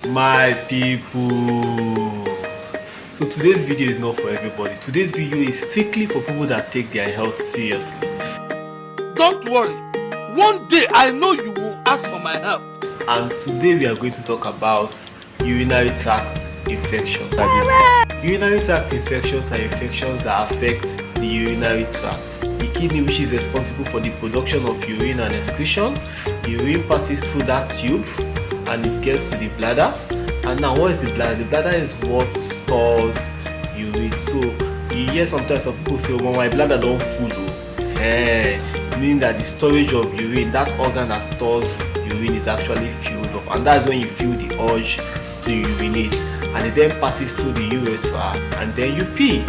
My people, so today's video is not for everybody. Today's video is strictly for people that take their health seriously. Don't worry, one day I know you will ask for my help. And today we are going to talk about urinary tract infections. Urinary tract infections are infections that affect the urinary tract, the kidney, which is responsible for the production of urine and excretion. The urine passes through that tube and it gets to the bladder. And now, what is the bladder? The bladder is what stores urine. So you hear sometimes some people say, "Well, my bladder don't full," meaning that the storage of urine, that organ that stores urine, is actually filled up, and that's when you feel the urge to urinate, and it then passes through the urethra and then you pee.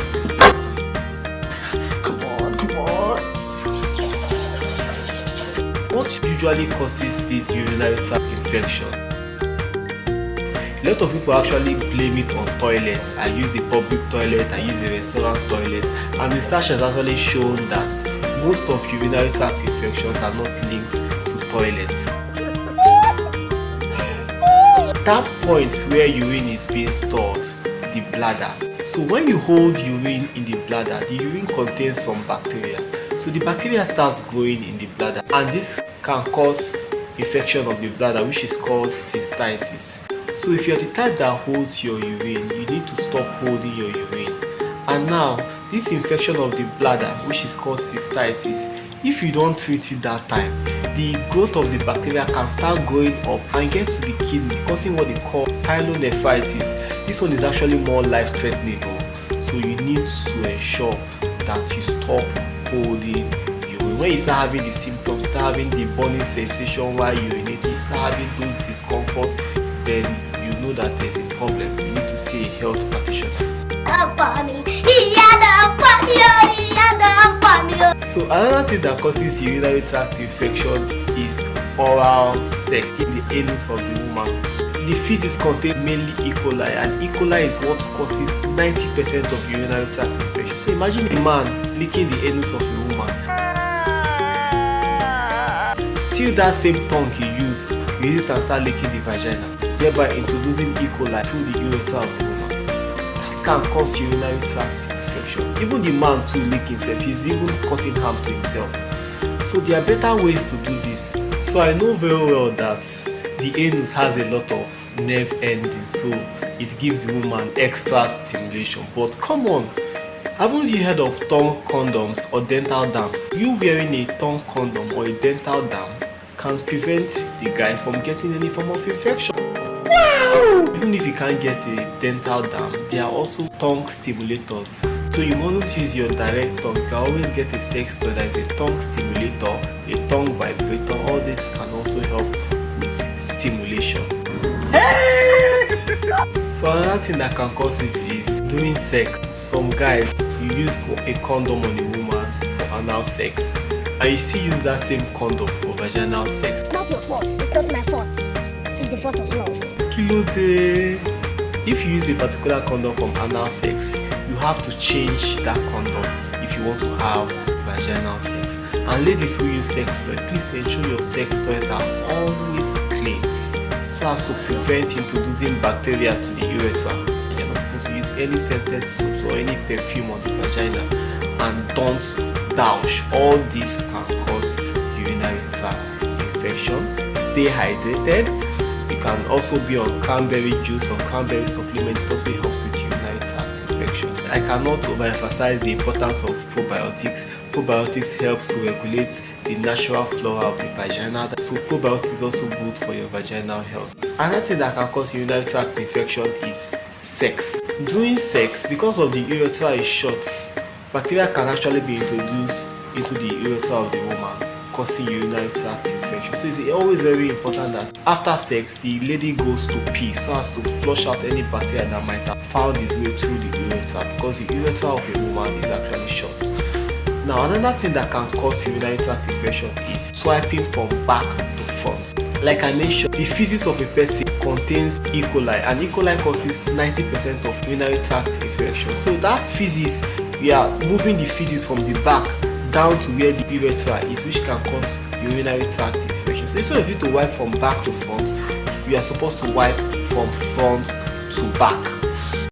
Come on. What usually causes this urinary tract infection? A lot of people actually blame it on toilets. I use a public toilet, I use a restaurant toilet, and research has actually shown that most of urinary tract infections are not linked to toilets. That point where urine is being stored, the bladder. So when you hold urine in the bladder, the urine contains some bacteria. So the bacteria starts growing in the bladder, and this can cause infection of the bladder, which is called cystitis. So if you're the type that holds your urine, you need to stop holding your urine. And now, this infection of the bladder, which is called cystitis, if you don't treat it that time, the growth of the bacteria can start growing up and get to the kidney, causing what they call pyelonephritis. This one is actually more life-threatening, so you need to ensure that you stop holding urine. When you start having the symptoms, start having the burning sensation while urinating, start having those discomfort, then you know that there's a problem. You need to see a health practitioner. So another thing that causes urinary tract infection is oral sex in the anus of the woman. The feces contain mainly E. coli, and E. coli is what causes 90% of urinary tract infection. So imagine a man licking the anus of a woman. Still that same tongue he used, you use it and start licking the vagina, thereby introducing E. coli through the urethra of the woman. That can cause urinary tract infection. Even the man too licking himself, he's even causing harm to himself. So there are better ways to do this. So I know very well that the anus has a lot of nerve endings, so it gives the woman extra stimulation. But come on, haven't you heard of tongue condoms or dental dams? You wearing a tongue condom or a dental dam can prevent the guy from getting any form of infection. Even if you can't get a dental dam, there are also tongue stimulators. So you mustn't use your direct tongue. You can always get a sex toy that is a tongue stimulator, a tongue vibrator. All this can also help with stimulation. So another thing that can cause it is during sex. Some guys, you use a condom on a woman for anal sex, and you still use that same condom for vaginal sex. It's not your fault. It's not my fault. It's the fault of love. If you use a particular condom from anal sex, you have to change that condom if you want to have vaginal sex. And ladies who use sex toys, please ensure your sex toys are always clean, so as to prevent introducing bacteria to the urethra. You're not supposed to use any scented soaps or any perfume on the vagina, and don't douche. All this can cause urinary tract infection. Stay hydrated. You can also be on cranberry juice or cranberry supplements. It also helps with urinary tract infections. I cannot overemphasize the importance of probiotics. Probiotics helps to regulate the natural flora of the vagina. So probiotics is also good for your vaginal health. Another thing that can cause urinary tract infection is sex. During sex, because of the urethra is short, bacteria can actually be introduced into the urethra of the woman, causing urinary tract infection. So it's always very important that after sex, the lady goes to pee so as to flush out any bacteria that might have found its way through the urethra, because the urethra of a woman is actually short. Now, another thing that can cause urinary tract infection is swiping from back to front. Like I mentioned, the feces of a person contains E. coli, and E. coli causes 90% of urinary tract infection. So that feces, we are moving the feces from the back down to where the urethra is, which can cause urinary tract infection. So instead of you to wipe from back to front, you are supposed to wipe from front to back.